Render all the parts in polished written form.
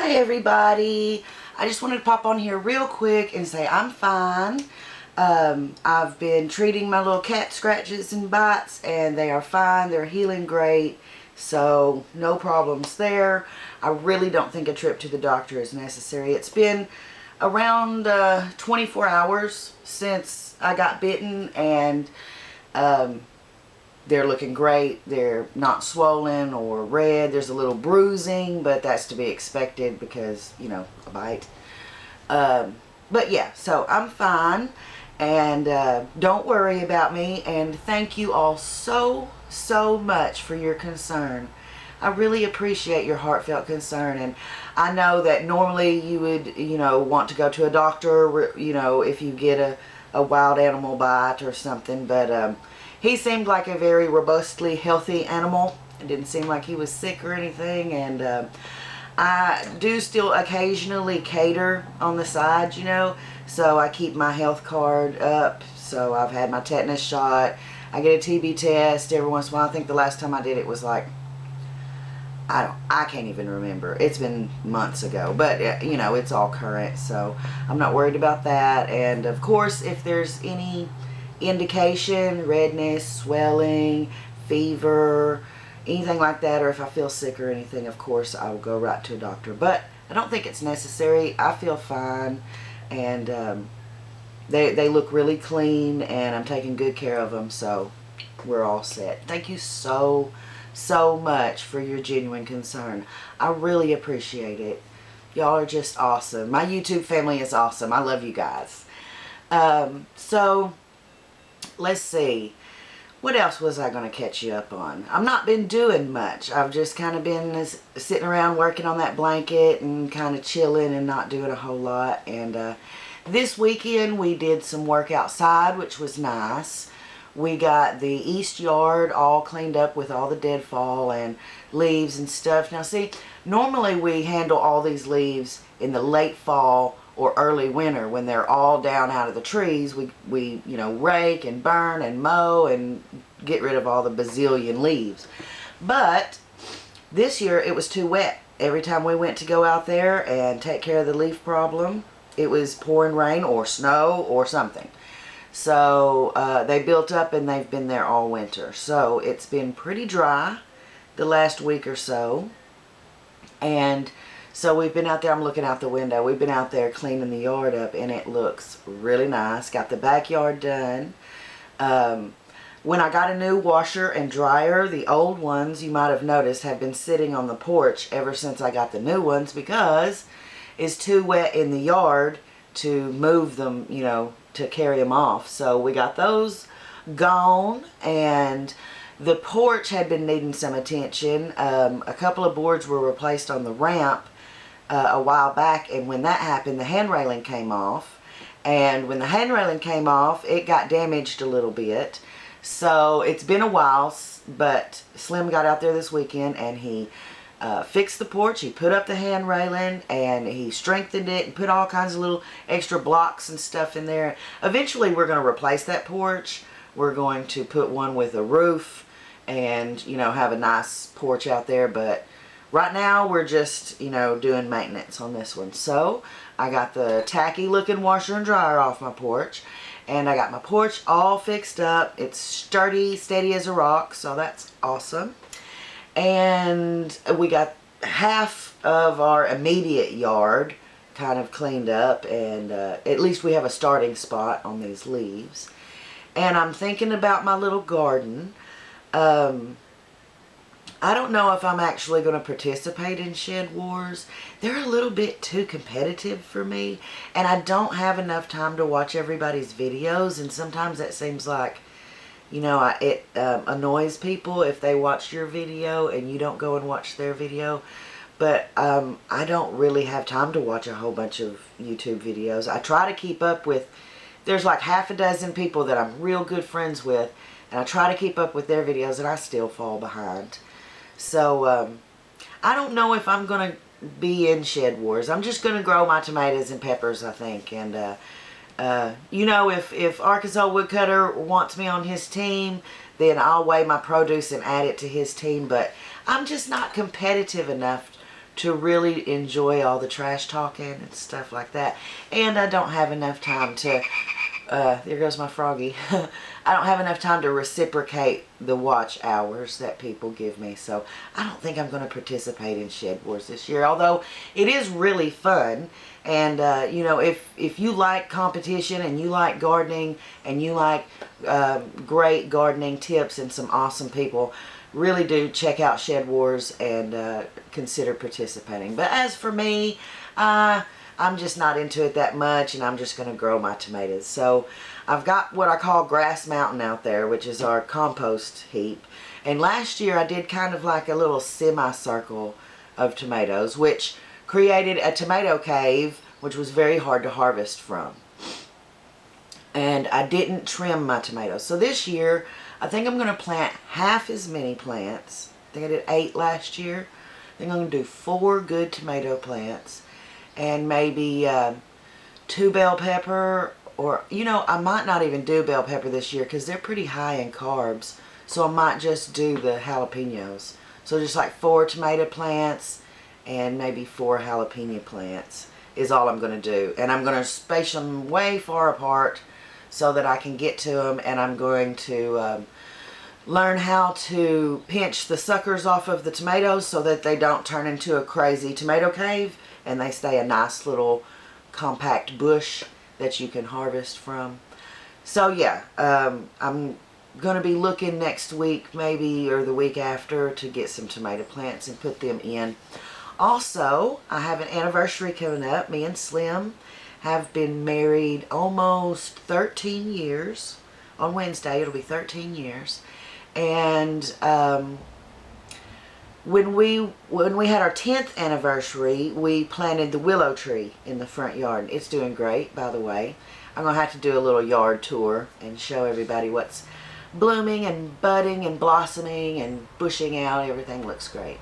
Hi everybody. I just wanted to pop on here real quick and say I'm fine. I've been treating my little cat scratches and bites and they are fine. They're healing great. So no problems there. I really don't think a trip to the doctor is necessary. It's been around 24 hours since I got bitten and they're looking great. They're not swollen or red. There's a little bruising, but that's to be expected because, you know, a bite. But yeah, so I'm fine. And don't worry about me. And thank you all so much for your concern. I really appreciate your heartfelt concern. And I know that normally you would, you know, want to go to a doctor, you know, if you get a wild animal bite or something. But he seemed like a very robustly healthy animal. It didn't seem like he was sick or anything. And I do still occasionally cater on the side, you know. So I keep my health card up. So I've had my tetanus shot. I get a TB test every once in a while. I think the last time I did it was like, I can't even remember. It's been months ago. But, you know, it's all current. So I'm not worried about that. And, of course, if there's any indication, redness, swelling, fever, anything like that, or if I feel sick or anything, of course, I will go right to a doctor. But I don't think it's necessary. I feel fine. And they look really clean, and I'm taking good care of them. So we're all set. Thank you so much for your genuine concern. I really appreciate it. Y'all are just awesome. My YouTube family is awesome. I love you guys. So let's see. What else was I going to catch you up on? I've not been doing much. I've just kind of been sitting around working on that blanket and kind of chilling and not doing a whole lot. And this weekend we did some work outside, which was nice. We got the east yard all cleaned up with all the deadfall and leaves and stuff. Now see, normally we handle all these leaves in the late fall or early winter when they're all down out of the trees. We you know, rake and burn and mow and get rid of all the bazillion leaves. But this year it was too wet. Every time we went to go out there and take care of the leaf problem, it was pouring rain or snow or something. So they built up and they've been there all winter. So it's been pretty dry the last week or so. And so we've been out there. I'm looking out the window. We've been out there cleaning the yard up and it looks really nice. Got the backyard done. When I got a new washer and dryer, the old ones, you might have noticed, have been sitting on the porch ever since I got the new ones because it's too wet in the yard to move them, you know, to carry them off. So we got those gone, and the porch had been needing some attention. A couple of boards were replaced on the ramp a while back, and when that happened, the hand railing came off. And when the hand railing came off, it got damaged a little bit. So it's been a while, but Slim got out there this weekend and he fixed the porch. He put up the hand railing and he strengthened it and put all kinds of little extra blocks and stuff in there. Eventually we're going to replace that porch. We're going to put one with a roof and, you know, have a nice porch out there. But right now we're just, you know, doing maintenance on this one. So I got the tacky looking washer and dryer off my porch. And I got my porch all fixed up. It's sturdy, steady as a rock. So that's awesome. And we got half of our immediate yard kind of cleaned up. And at least we have a starting spot on these leaves. And I'm thinking about my little garden. I don't know if I'm actually going to participate in Shed Wars. They're a little bit too competitive for me. And I don't have enough time to watch everybody's videos. And sometimes that seems like, you know, it annoys people if they watch your video and you don't go and watch their video. But I don't really have time to watch a whole bunch of YouTube videos. I try to keep up with, there's like half a dozen people that I'm real good friends with. And I try to keep up with their videos and I still fall behind. So, I don't know if I'm going to be in Shed Wars. I'm just going to grow my tomatoes and peppers, I think. And, you know, if Arkansas Woodcutter wants me on his team, then I'll weigh my produce and add it to his team. But I'm just not competitive enough to really enjoy all the trash talking and stuff like that. And I don't have enough time to, there goes my froggy. I don't have enough time to reciprocate the watch hours that people give me. So I don't think I'm going to participate in Shed Wars this year, although it is really fun. And, you know, if you like competition and you like gardening and you like great gardening tips and some awesome people, really do check out Shed Wars and consider participating. But as for me, I'm just not into it that much, and I'm just going to grow my tomatoes. So I've got what I call Grass Mountain out there, which is our compost heap. And last year I did kind of like a little semicircle of tomatoes, which created a tomato cave, which was very hard to harvest from. And I didn't trim my tomatoes. So this year, I think I'm going to plant half as many plants. I think I did 8 last year. I think I'm going to do 4 good tomato plants. And maybe 2 bell pepper. Or, you know, I might not even do bell pepper this year because they're pretty high in carbs. So I might just do the jalapenos. So just like 4 tomato plants and maybe 4 jalapeno plants is all I'm going to do. And I'm going to space them way far apart so that I can get to them. And I'm going to learn how to pinch the suckers off of the tomatoes so that they don't turn into a crazy tomato cave and they stay a nice little compact bush that you can harvest from. So yeah, I'm going to be looking next week maybe or the week after to get some tomato plants and put them in. Also, I have an anniversary coming up. Me and Slim have been married almost 13 years. On Wednesday it'll be 13 years. And when we had our 10th anniversary, we planted the willow tree in the front yard. It's doing great, by the way. I'm going to have to do a little yard tour and show everybody what's blooming and budding and blossoming and bushing out. Everything looks great.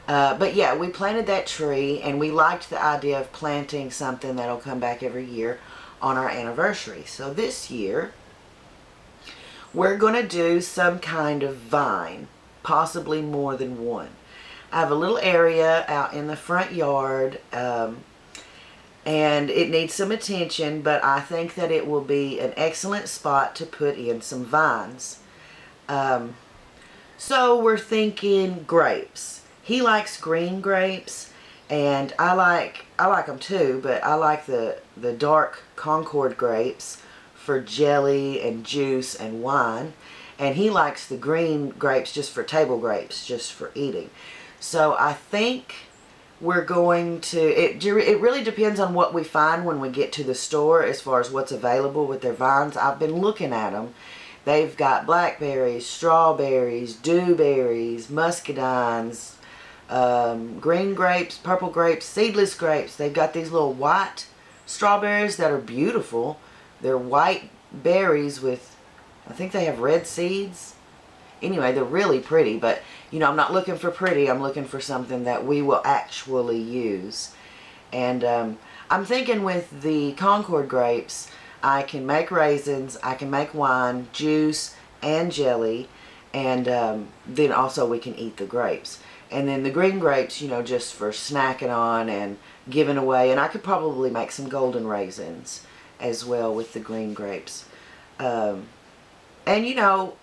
But yeah, we planted that tree, and we liked the idea of planting something that'll come back every year on our anniversary. So this year, we're going to do some kind of vine, possibly more than one. I have a little area out in the front yard, and it needs some attention, but I think that it will be an excellent spot to put in some vines. So we're thinking grapes. He likes green grapes, and I like them too, but I like the dark Concord grapes for jelly and juice and wine, and he likes the green grapes just for table grapes, just for eating. So I think we're going to, it really depends on what we find when we get to the store as far as what's available with their vines. I've been looking at them. They've got blackberries, strawberries, dewberries, muscadines, green grapes, purple grapes, seedless grapes. They've got these little white strawberries that are beautiful. They're white berries with, I think they have red seeds. Anyway, they're really pretty, but you know, I'm not looking for pretty. I'm looking for something that we will actually use. And I'm thinking with the Concord grapes, I can make raisins, I can make wine, juice, and jelly, and then also we can eat the grapes. And then the green grapes, you know, just for snacking on and giving away. And I could probably make some golden raisins as well with the green grapes. And you know,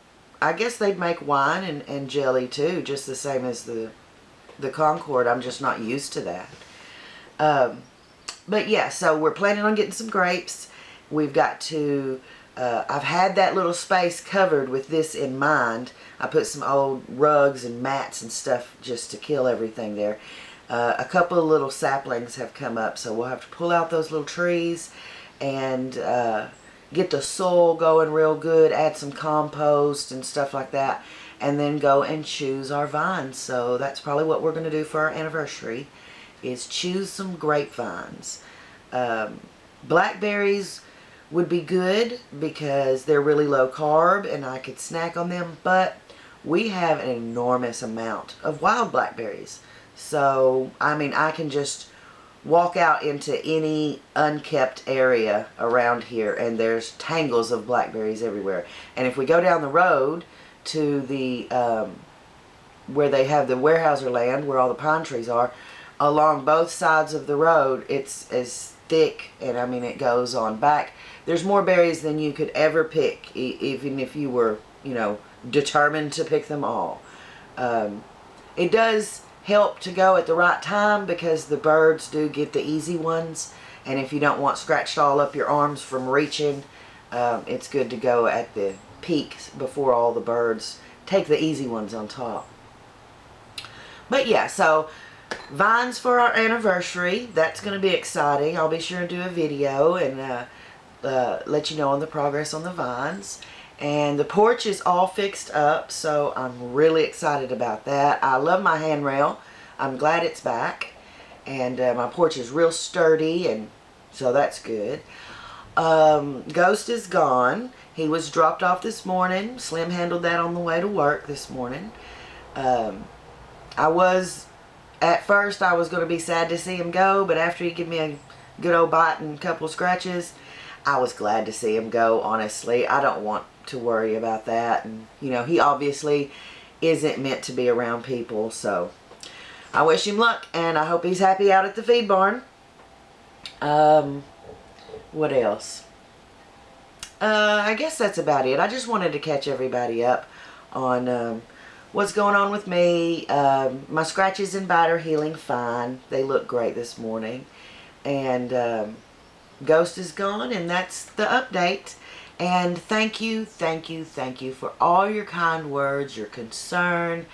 I guess they'd make wine and jelly too, just the same as the Concord. I'm just not used to that. But yeah, so we're planning on getting some grapes. We've got to, I've had that little space covered with this in mind. I put some old rugs and mats and stuff just to kill everything there. A couple of little saplings have come up, so we'll have to pull out those little trees and get the soil going real good, add some compost and stuff like that, and then go and choose our vines. So that's probably what we're going to do for our anniversary, is choose some grapevines. Blackberries would be good because they're really low carb and I could snack on them, but we have an enormous amount of wild blackberries. So, I mean, I can just walk out into any unkept area around here and there's tangles of blackberries everywhere. And if we go down the road to the where they have the Weyerhaeuser land, where all the pine trees are, along both sides of the road. It's as thick, and I mean it goes on back. There's more berries than you could ever pick, even if you were, you know, determined to pick them all. It does help to go at the right time because the birds do get the easy ones, and if you don't want scratched all up your arms from reaching, it's good to go at the peak before all the birds take the easy ones on top. But yeah, so vines for our anniversary. That's going to be exciting. I'll be sure to do a video and let you know on the progress on the vines. And the porch is all fixed up, so I'm really excited about that. I love my handrail. I'm glad it's back. And my porch is real sturdy, and so that's good. Ghost is gone. He was dropped off this morning. Slim handled that on the way to work this morning. At first I was going to be sad to see him go, but after he gave me a good old bite and a couple scratches, I was glad to see him go, honestly. I don't want to worry about that. And, you know, he obviously isn't meant to be around people, so I wish him luck, and I hope he's happy out at the feed barn. What else? I guess that's about it. I just wanted to catch everybody up on what's going on with me. My scratches and bite are healing fine. They look great this morning. And Ghost is gone, and that's the update. And thank you for all your kind words, your concern,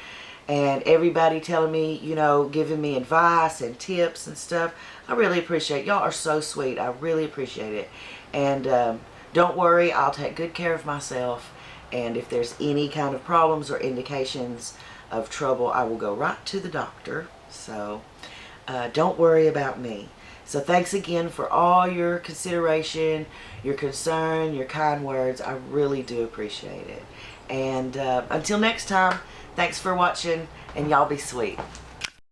and everybody telling me, you know, giving me advice and tips and stuff. I really appreciate it. Y'all are so sweet. I really appreciate it. And don't worry, I'll take good care of myself. And if there's any kind of problems or indications of trouble, I will go right to the doctor. So don't worry about me. So thanks again for all your consideration, your concern, your kind words. I really do appreciate it. And until next time, thanks for watching, and y'all be sweet.